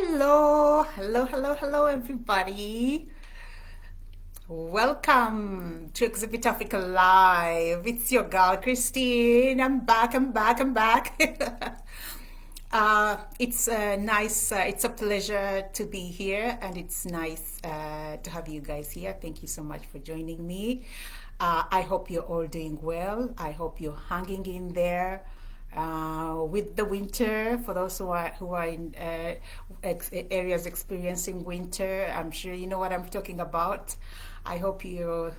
Hello, hello, hello, hello, everybody. Welcome to Exhibit Africa Live. It's your girl, Christine. I'm back, I'm back, I'm back. It's nice, it's a pleasure to be here, and it's nice to have you guys here. Thank you so much for joining me. I hope you're all doing well. I hope you're hanging in there with the winter. For those who are in areas experiencing winter, I'm sure you know what I'm talking about. I hope you're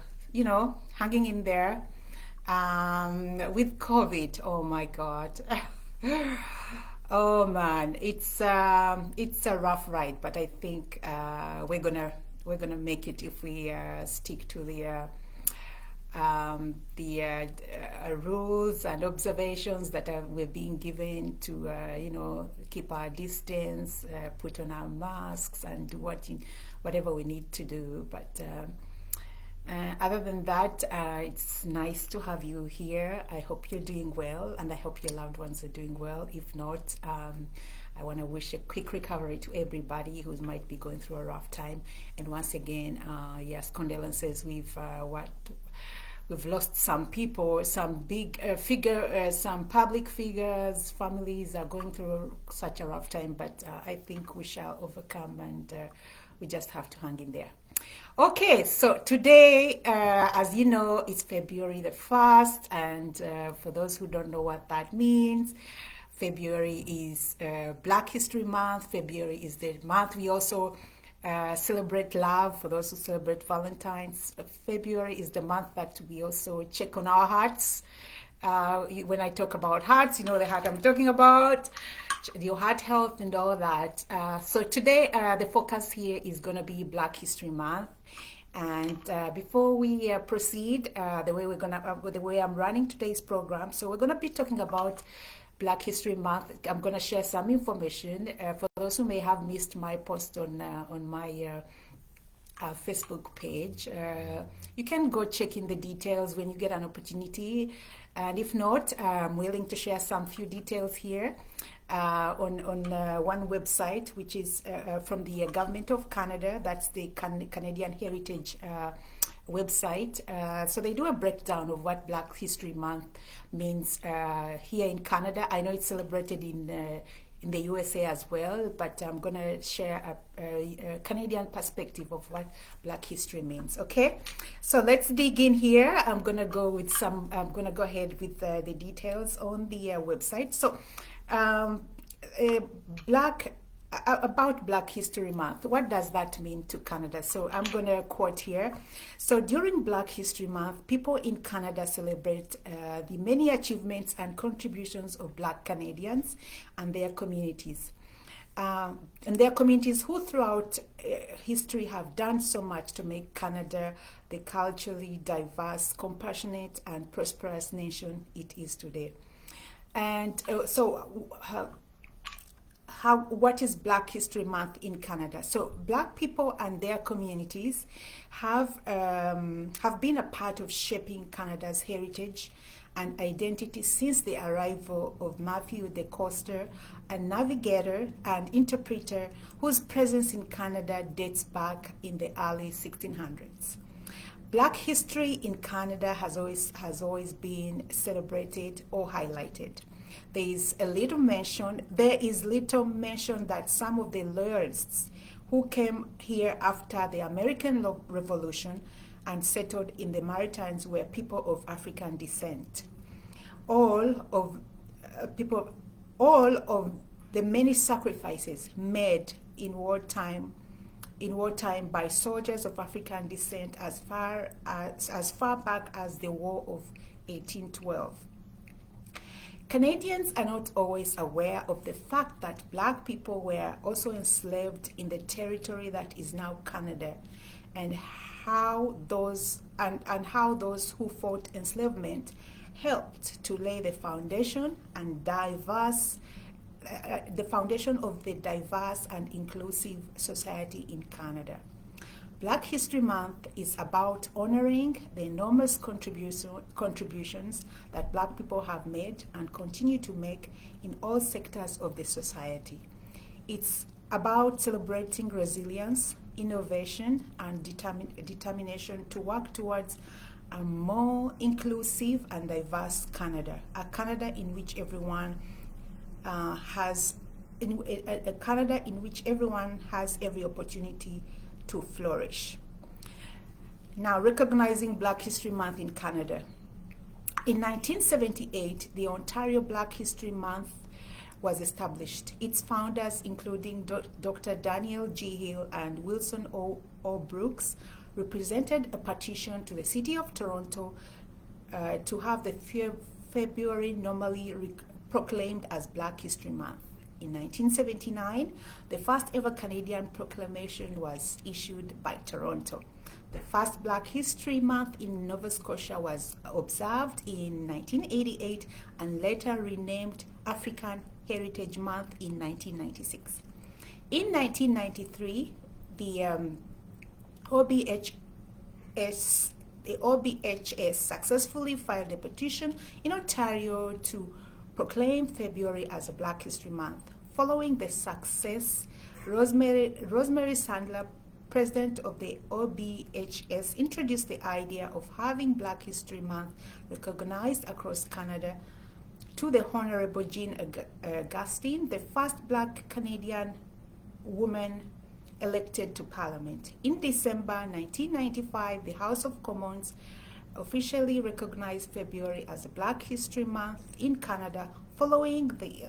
hanging in there. With COVID, oh my God. Oh man, it's a rough ride, but I think we're gonna make it if we stick to the rules and observations that we're being given to keep our distance, put on our masks, and do whatever we need to do. But other than that, it's nice to have you here. I hope you're doing well, and I hope your loved ones are doing well. If not, I want to wish a quick recovery to everybody who might be going through a rough time. And once again, yes, condolences. We've lost some people, some big some public figures. Families are going through such a rough time, but I think we shall overcome, and we just have to hang in there. Okay, so today, as you know, it's February the 1st, and for those who don't know what that means, February is Black History Month. February is the month we also celebrate love. For those who celebrate Valentine's, February is the month that we also check on our hearts. When I talk about hearts, you know the heart I'm talking about, your heart health and all that. So today, the focus here is going to be Black History Month. And before we proceed, the way I'm running today's program, so we're gonna be talking about Black History Month. I'm gonna share some information for those who may have missed my post on my Facebook page. You can go check in the details when you get an opportunity, and if not, I'm willing to share some few details here on one website, which is from the Government of Canada. That's the Canadian Heritage website. So they do a breakdown of what Black History Month means here in Canada. I know it's celebrated in the USA as well, but I'm going to share a Canadian perspective of what Black history means. Okay, so let's dig in here. I'm going to go ahead with the details on the website. So, about Black History Month. What does that mean to Canada? So I'm going to quote here. So during Black History Month, people in Canada celebrate the many achievements and contributions of Black Canadians and their communities. Who throughout history have done so much to make Canada the culturally diverse, compassionate, and prosperous nation it is today. And what is Black History Month in Canada? So Black people and their communities have been a part of shaping Canada's heritage and identity since the arrival of Matthew de Coster, a navigator and interpreter whose presence in Canada dates back in the early 1600s. Black history in Canada has always been celebrated or highlighted. There is little mention that some of the loyalists who came here after the American Revolution and settled in the Maritimes were people of African descent. All of the many sacrifices made in wartime by soldiers of African descent as far back as the War of 1812. Canadians are not always aware of the fact that Black people were also enslaved in the territory that is now Canada, and how those who fought enslavement helped to lay the foundation of the diverse and inclusive society in Canada. Black History Month is about honoring the enormous contributions that Black people have made and continue to make in all sectors of the society. It's about celebrating resilience, innovation, and determination to work towards a more inclusive and diverse Canada, a Canada in which everyone a Canada in which everyone has every opportunity to flourish. Now, recognizing Black History Month in Canada. In 1978, the Ontario Black History Month was established. Its founders, including Dr. Daniel G. Hill and Wilson O. Brooks, represented a petition to the City of Toronto to have the February normally proclaimed as Black History Month. In 1979, the first ever Canadian proclamation was issued by Toronto. The first Black History Month in Nova Scotia was observed in 1988 and later renamed African Heritage Month in 1996. In 1993, the OBHS successfully filed a petition in Ontario to proclaim February as a Black History Month. Following the success, Rosemary Sandler, president of the OBHS, introduced the idea of having Black History Month recognized across Canada to the Honorable Jean Augustine, the first Black Canadian woman elected to Parliament. In December 1995, the House of Commons officially recognized February as a Black History Month in Canada following the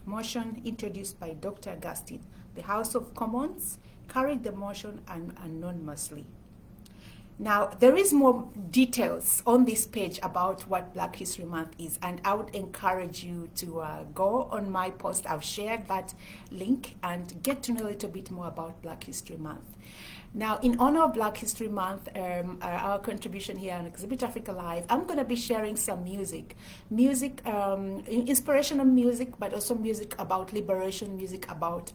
motion introduced by Dr. Augustine. The House of Commons carried the motion anonymously. Now, there is more details on this page about what Black History Month is, and I would encourage you to go on my post. I've shared that link and get to know a little bit more about Black History Month. Now, in honor of Black History Month, our contribution here on Exhibit Africa Live, I'm going to be sharing some music, inspirational music, but also music about liberation, music about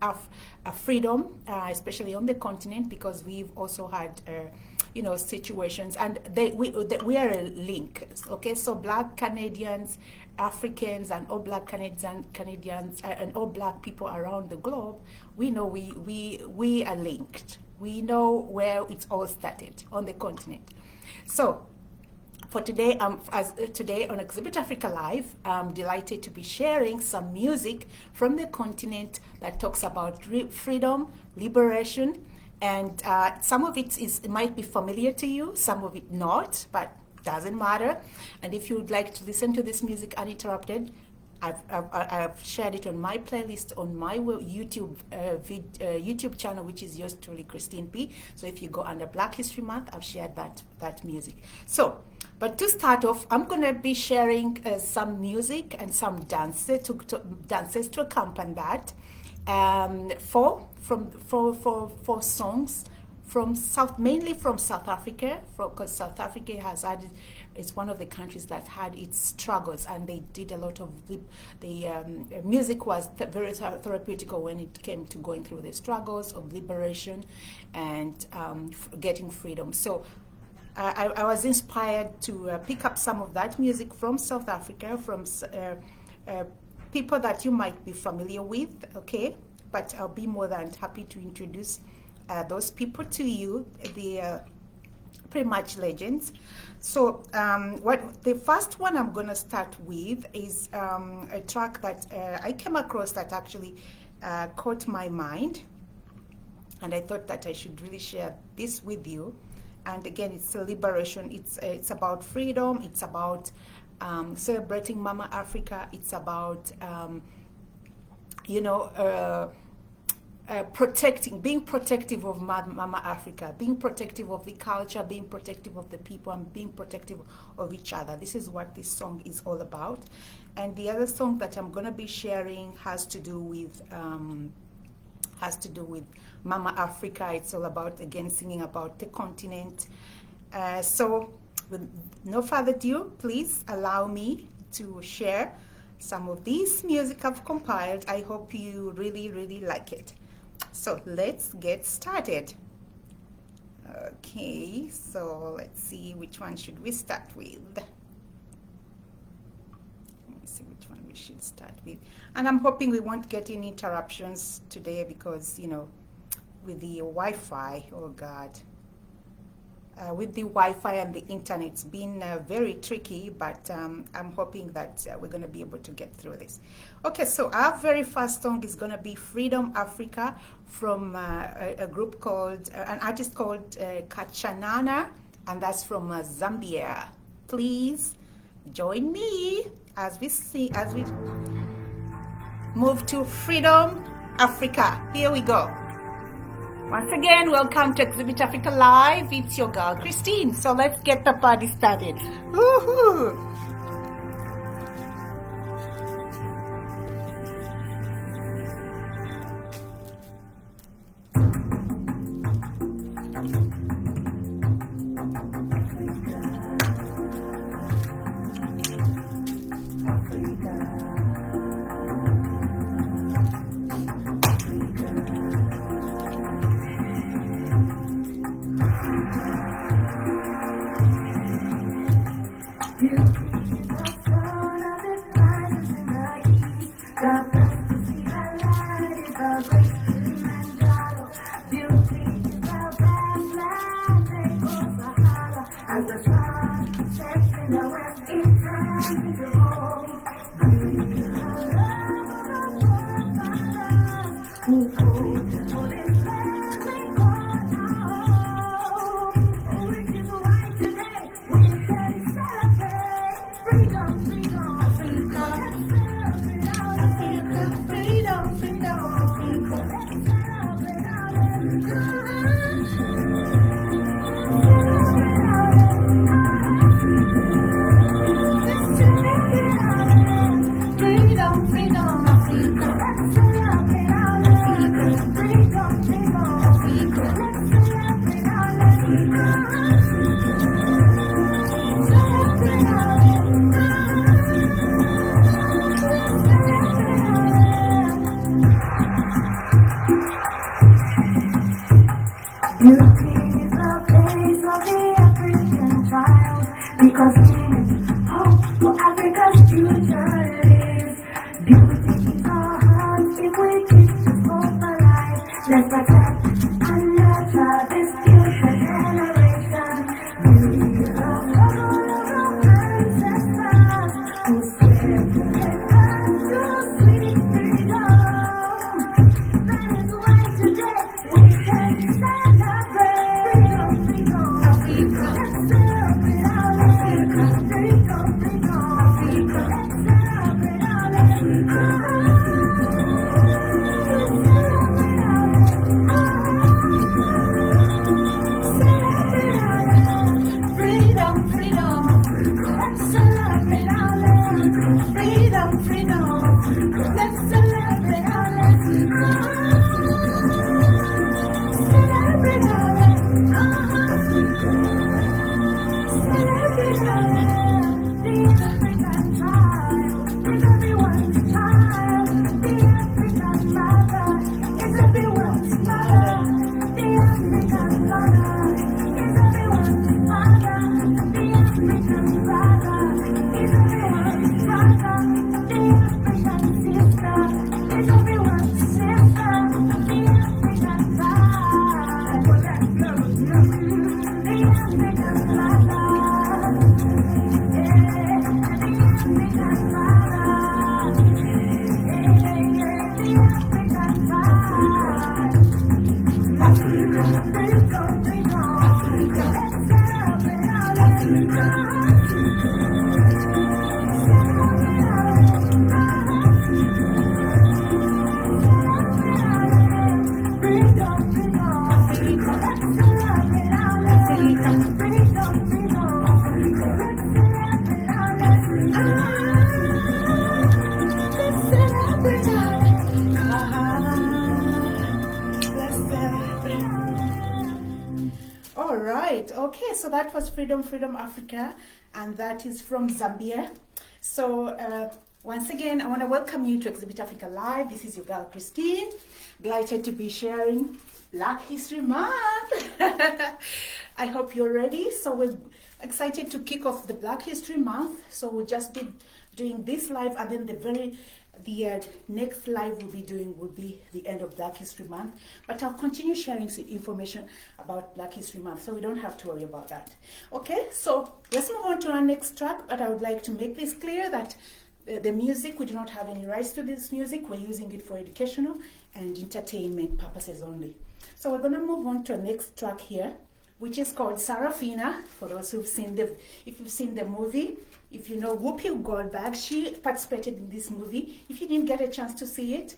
freedom, especially on the continent, because we've also had situations, and we are a link. Okay, so Black Canadians, Africans, and all Black Canadians, and all Black people around the globe, we know we are linked. We know where it all started on the continent. So for today, today on Exhibit Africa Live, I'm delighted to be sharing some music from the continent that talks about freedom, liberation, and some of it might be familiar to you, some of it not, but doesn't matter. And if you would like to listen to this music uninterrupted, I've shared it on my playlist on my YouTube channel, which is yours truly, Christine P. So if you go under Black History Month, I've shared that music. So, but to start off, I'm going to be sharing some music and some dances to accompany that. Four songs mainly from South Africa, because South Africa it's one of the countries that had its struggles, and they did a lot of the music was very therapeutic when it came to going through the struggles of liberation and getting freedom. So I was inspired to pick up some of that music from South Africa, from people that you might be familiar with, okay? But I'll be more than happy to introduce those people to you. The pretty much legends. So the first one I'm going to start with is a track that I came across that actually caught my mind, and I thought that I should really share this with you. And again, it's a liberation. It's about freedom. It's about celebrating Mama Africa. It's about being protective of Mama Africa, being protective of the culture, being protective of the people, and being protective of each other. This is what this song is all about. And the other song that I'm going to be sharing has to do with Mama Africa. It's all about, again, singing about the continent. So with no further ado, please allow me to share some of this music I've compiled. I hope you really, really like it. So let's get started. Okay, so let's see which one should we start with. Let me see which one we should start with. And I'm hoping we won't get any interruptions today because, you know, with the Wi-Fi, oh God. With the Wi-Fi and the internet, it's been very tricky, but I'm hoping that we're going to be able to get through this. Okay, so our very first song is going to be Freedom Africa from a group called, an artist called Kachanana, and that's from Zambia. Please join me as we move to Freedom Africa. Here we go. Once again, welcome to Exhibit Africa Live. It's your girl, Christine. So let's get the party started. Woohoo! Okay, so that was Freedom Africa, and that is from Zambia. So once again, I want to welcome you to Exhibit Africa Live. This is your girl Christine, delighted to be sharing Black History Month. I hope you're ready. So we're excited to kick off the Black History Month. So we just did doing this live, and then the next live will be the end of Black History Month. But I'll continue sharing some information about Black History Month, so we don't have to worry about that. Okay, so let's move on to our next track. But I would like to make this clear that the music, we do not have any rights to this music. We're using it for educational and entertainment purposes only. So we're going to move on to the next track here, which is called Sarafina. For those who've seen if you've seen the movie, if you know Whoopi Goldberg, she participated in this movie. If you didn't get a chance to see it,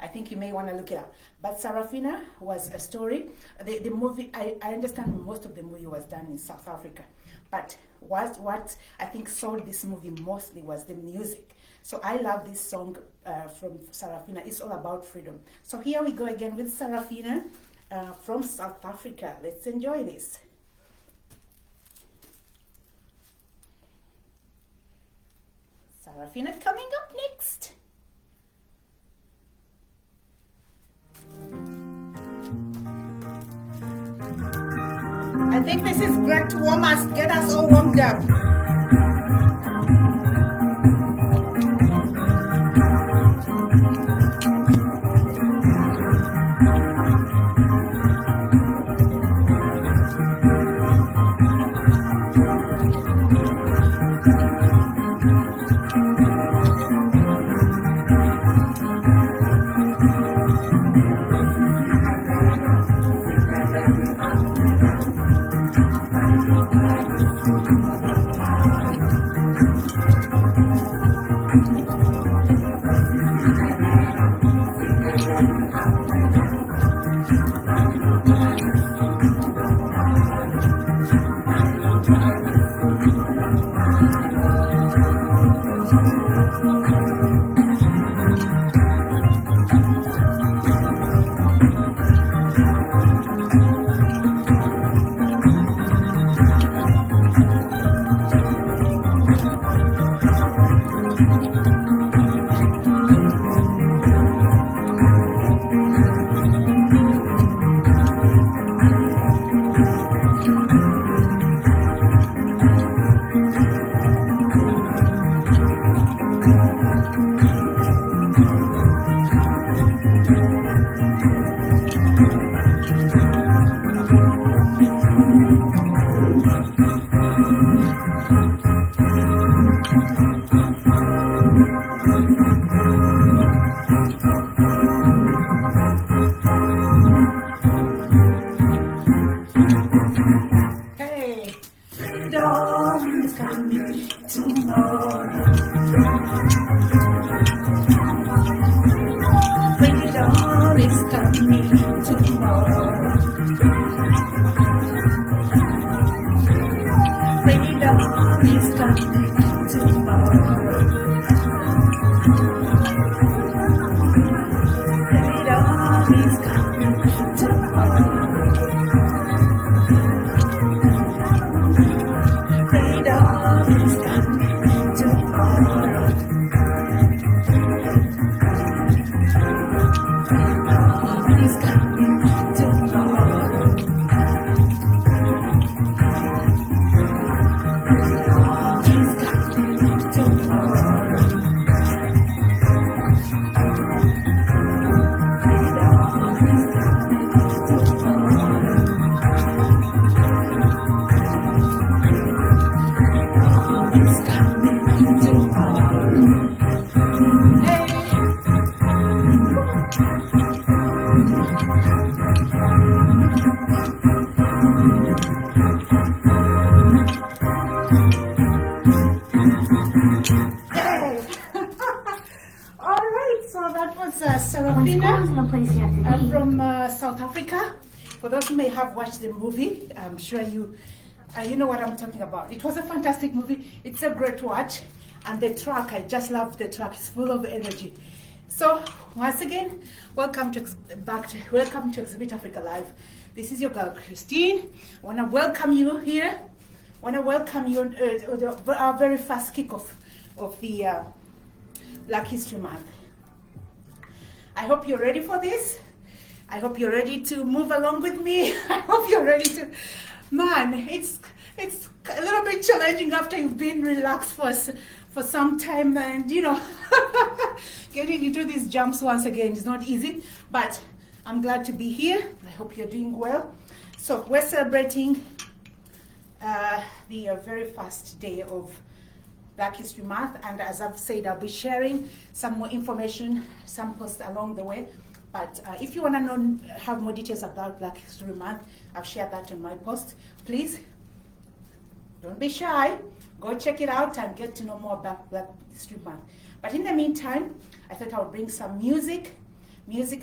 I think you may want to look it up. But Sarafina was a story. The movie, I understand most of the movie was done in South Africa. But what I think sold this movie mostly was the music. So I love this song from Sarafina. It's all about freedom. So here we go again with Sarafina from South Africa. Let's enjoy this. Sarafina coming up next. I think this is great to get us all warmed up. South Africa. For those who may have watched the movie, I'm sure you know what I'm talking about. It was a fantastic movie. It's a great watch, and the track, I just love the track. It's full of energy. So once again, welcome to Exhibit Africa Live. This is your girl Christine. I want to welcome you here. I want to welcome you on our very first kickoff of the Black History Month. I hope you're ready for this. I hope you're ready to move along with me. I hope you're ready to. Man, it's a little bit challenging after you've been relaxed for some time, and getting into these jumps once again is not easy, but I'm glad to be here. I hope you're doing well. So we're celebrating the very first day of Black History Month, and as I've said, I'll be sharing some more information, some posts along the way. But if you want to have more details about Black History Month, I've shared that in my post. Please don't be shy. Go check it out and get to know more about Black History Month. But in the meantime, I thought I would bring some music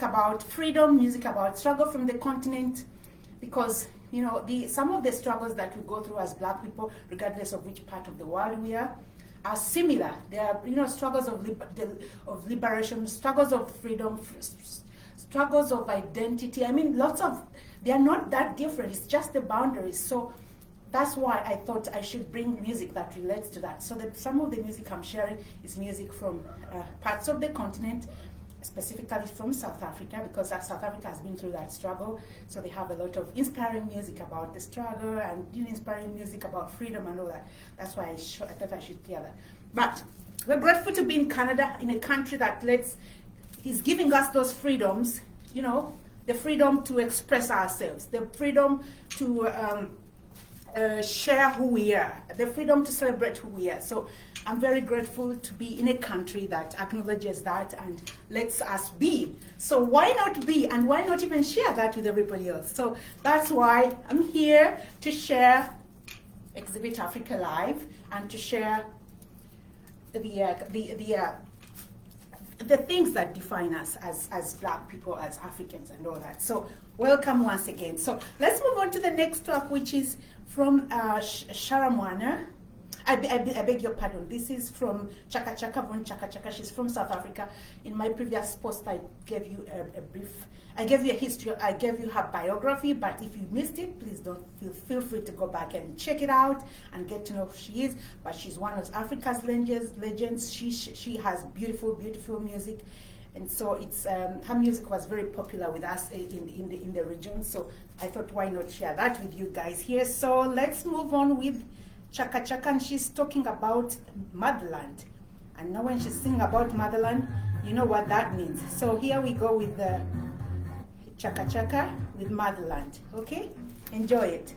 about freedom, music about struggle from the continent, because some of the struggles that we go through as Black people, regardless of which part of the world we are similar. They are struggles of liberation, struggles of freedom, struggles of identity. I mean, they are not that different. It's just the boundaries. So that's why I thought I should bring music that relates to that. So that some of the music I'm sharing is music from parts of the continent, specifically from South Africa, because South Africa has been through that struggle. So they have a lot of inspiring music about the struggle and inspiring music about freedom and all that. That's why I thought I should share that. But we're grateful to be in Canada, in a country that is giving us those freedoms, the freedom to express ourselves, the freedom to share who we are, the freedom to celebrate who we are. So I'm very grateful to be in a country that acknowledges that and lets us be. So why not be, and why not even share that with everybody else? So that's why I'm here to share Exhibit Africa Live and to share the things that define us as Black people, as Africans and all that. So welcome once again. So let's move on to the next talk, which is from Sharamwana. I beg your pardon. This is from Chaka Chaka Von Chaka Chaka. She's from South Africa. In my previous post, I gave you a brief. I gave you a history. I gave you her biography. But if you missed it, please don't feel free to go back and check it out and get to know who she is. But she's one of Africa's legends. She has beautiful, beautiful music. And so it's her music was very popular with us in the region. So I thought, why not share that with you guys here? So let's move on with Chaka Chaka, and she's talking about motherland. And now when she's singing about motherland, you know what that means. So here we go with the Chaka Chaka with motherland. Okay? Enjoy it.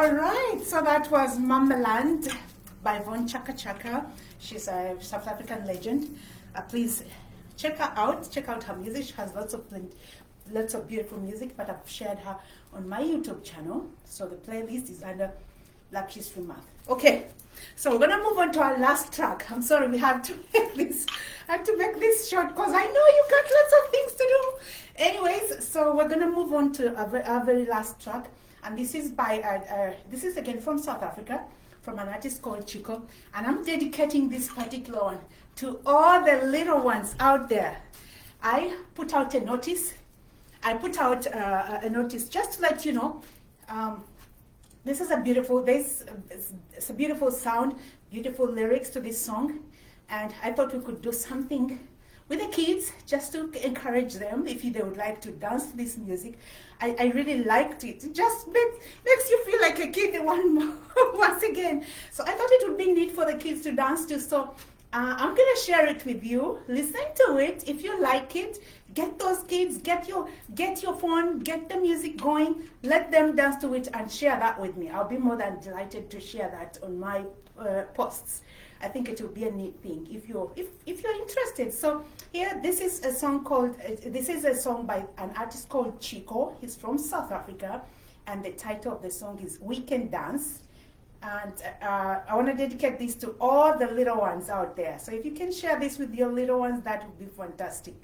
All right, so that was Mamaland by Von Chaka Chaka. She's a South African legend. Please check her out. Check out her music. She has lots of beautiful music, but I've shared her on my YouTube channel. So the playlist is under Black History Month. Okay, so we're gonna move on to our last track. I'm sorry, we have to make this. I have to make this short because I know you got lots of things to do. Anyways, so we're gonna move on to our very last track, and this is by this is again from South Africa, from an artist called Chico, and I'm dedicating this particular one to all the little ones out there. I put out a notice. I put out a notice just to let you know. This is a beautiful. It's a beautiful sound, beautiful lyrics to this song, and I thought we could do something with the kids just to encourage them if they would like to dance to this music. I really liked it. It just makes you feel like a kid once again. So I thought it would be neat for the kids to dance to. So I'm gonna share it with you. Listen to it. If you like it, get those kids, get your phone, get the music going, let them dance to it and share that with me. I'll be more than delighted to share that on my posts. I think it will be a neat thing if you're interested. So here, this is a song by an artist called Chico. He's from South Africa, and the title of the song is We Can Dance. And I want to dedicate this to all the little ones out there. So if you can share this with your little ones, that would be fantastic.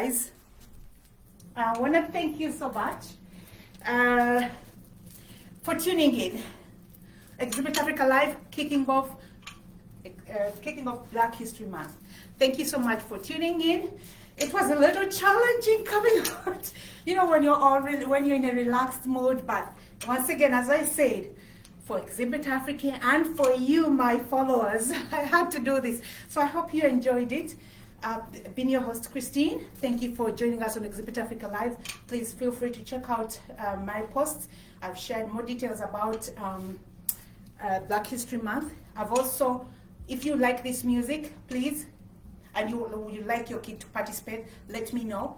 guys. I want to thank you so much for tuning in. Exhibit Africa Live kicking off Black History Month. Thank you so much for tuning in. It was a little challenging coming out, when you're in a relaxed mode. But once again, as I said, for Exhibit Africa and for you, my followers, I had to do this. So I hope you enjoyed it. I've been your host, Christine. Thank you for joining us on Exhibit Africa Live. Please feel free to check out my posts. I've shared more details about Black History Month. I've also, if you like this music, please, and you like your kid to participate, let me know.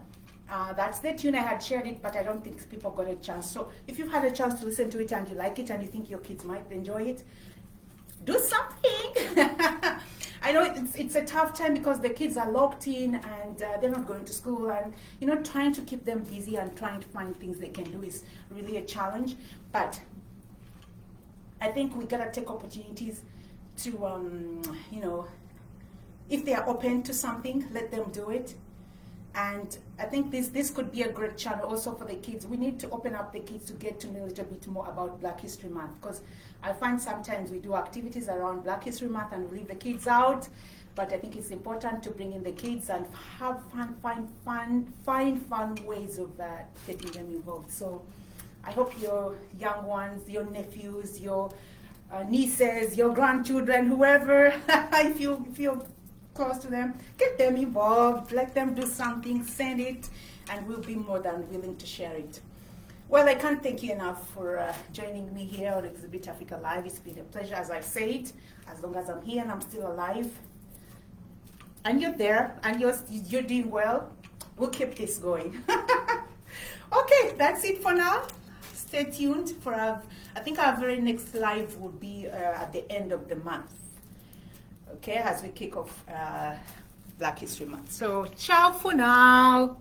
That's the tune. I had shared it, but I don't think people got a chance. So if you've had a chance to listen to it and you like it and you think your kids might enjoy it, do something. I know it's a tough time because the kids are locked in and they're not going to school, and trying to keep them busy and trying to find things they can do is really a challenge. But I think we gotta take opportunities to, if they are open to something, let them do it. And I think this could be a great channel also for the kids. We need to open up the kids to get to know a little bit more about Black History Month, because I find sometimes we do activities around Black History Month and we leave the kids out. But I think it's important to bring in the kids and have fun, find fun ways of getting them involved. So I hope your young ones, your nephews, your nieces, your grandchildren, whoever, if you're close to them, get them involved, let them do something, send it, and we'll be more than willing to share it. Well, I can't thank you enough for joining me here on Exhibit Africa Live. It's been a pleasure, as I've said. As long as I'm here and I'm still alive, and you're there, and you're doing well, we'll keep this going. Okay, that's it for now. Stay tuned for I think our very next live will be at the end of the month. Okay, as we kick off Black History Month. So, ciao for now.